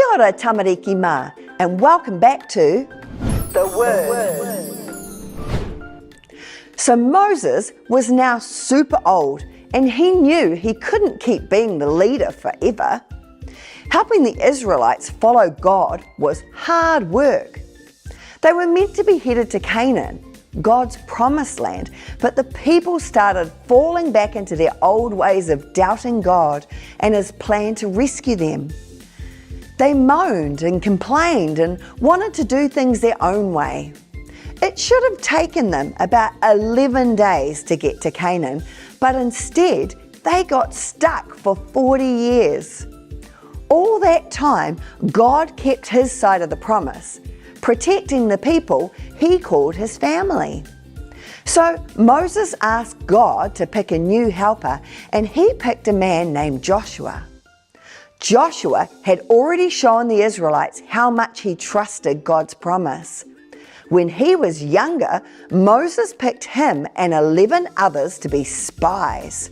Kia ora tamariki mā, and welcome back to The Word. So Moses was now super old, and he knew he couldn't keep being the leader forever. Helping the Israelites follow God was hard work. They were meant to be headed to Canaan, God's promised land, but the people started falling back into their old ways of doubting God and His plan to rescue them. They moaned and complained and wanted to do things their own way. It should have taken them about 11 days to get to Canaan, but instead they got stuck for 40 years. All that time, God kept His side of the promise, protecting the people He called His family. So Moses asked God to pick a new helper, and He picked a man named Joshua. Joshua had already shown the Israelites how much he trusted God's promise. When he was younger, Moses picked him and 11 others to be spies.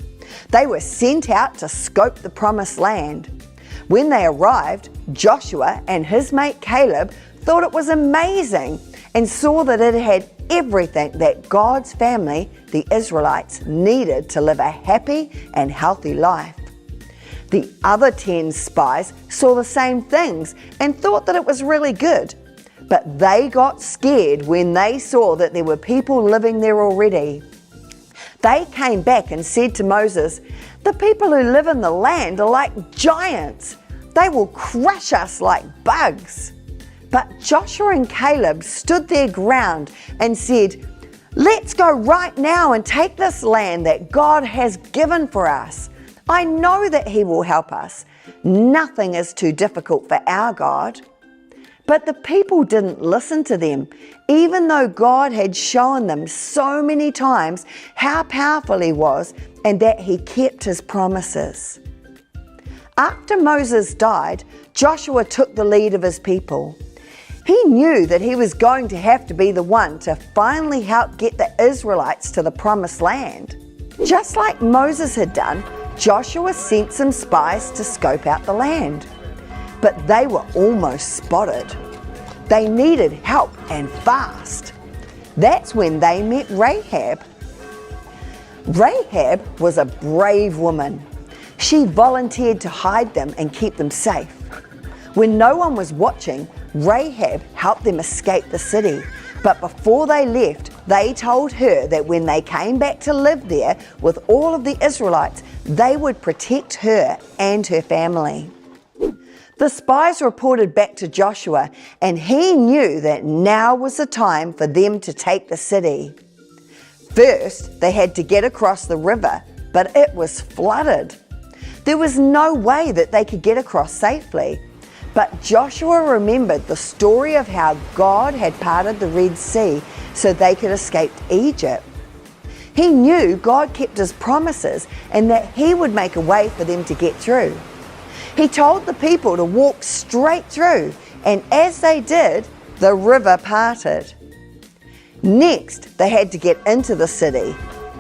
They were sent out to scope the promised land. When they arrived, Joshua and his mate Caleb thought it was amazing and saw that it had everything that God's family, the Israelites, needed to live a happy and healthy life. The other 10 spies saw the same things and thought that it was really good, but they got scared when they saw that there were people living there already. They came back and said to Moses, "The people who live in the land are like giants. They will crush us like bugs." But Joshua and Caleb stood their ground and said, "Let's go right now and take this land that God has given for us. I know that He will help us. Nothing is too difficult for our God." But the people didn't listen to them, even though God had shown them so many times how powerful He was and that He kept His promises. After Moses died, Joshua took the lead of his people. He knew that he was going to have to be the one to finally help get the Israelites to the promised land. Just like Moses had done, Joshua sent some spies to scope out the land. But they were almost spotted. They needed help and fast. That's when they met Rahab. Rahab was a brave woman. She volunteered to hide them and keep them safe. When no one was watching, Rahab helped them escape the city. But before they left, they told her that when they came back to live there with all of the Israelites, they would protect her and her family. The spies reported back to Joshua, and he knew that now was the time for them to take the city. First, they had to get across the river, but it was flooded. There was no way that they could get across safely. But Joshua remembered the story of how God had parted the Red Sea so they could escape Egypt. He knew God kept His promises and that He would make a way for them to get through. He told the people to walk straight through, and as they did, the river parted. Next, they had to get into the city.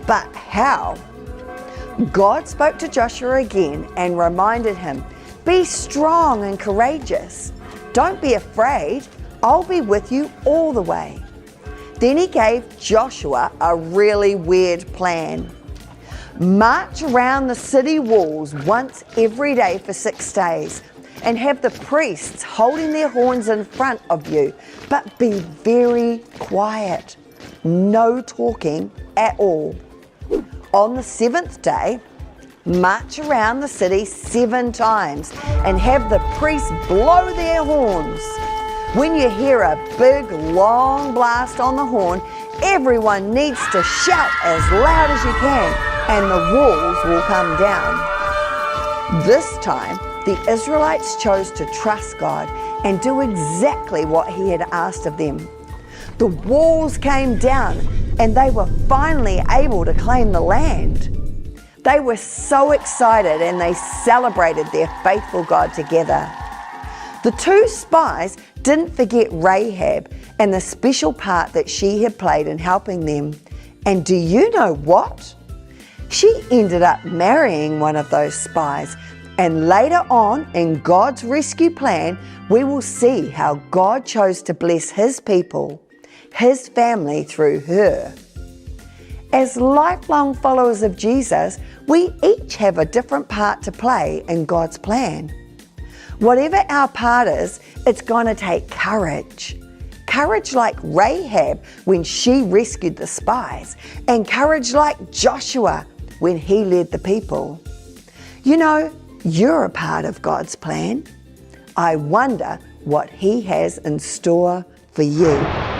But how? God spoke to Joshua again and reminded him, "Be strong and courageous. Don't be afraid. I'll be with you all the way." Then He gave Joshua a really weird plan. March around the city walls once every day for 6 days and have the priests holding their horns in front of you, but be very quiet. No talking at all. On the 7th day, march around the city 7 times and have the priests blow their horns. When you hear a big, long blast on the horn, everyone needs to shout as loud as you can, and the walls will come down. This time, the Israelites chose to trust God and do exactly what He had asked of them. The walls came down, and they were finally able to claim the land. They were so excited, and they celebrated their faithful God together. The 2 spies didn't forget Rahab and the special part that she had played in helping them. And do you know what? She ended up marrying one of those spies, And later on in God's rescue plan, we will see how God chose to bless His people, His family through her. As lifelong followers of Jesus, we each have a different part to play in God's plan. Whatever our part is, it's going to take courage. Courage like Rahab when she rescued the spies, and courage like Joshua when he led the people. You know, you're a part of God's plan. I wonder what He has in store for you.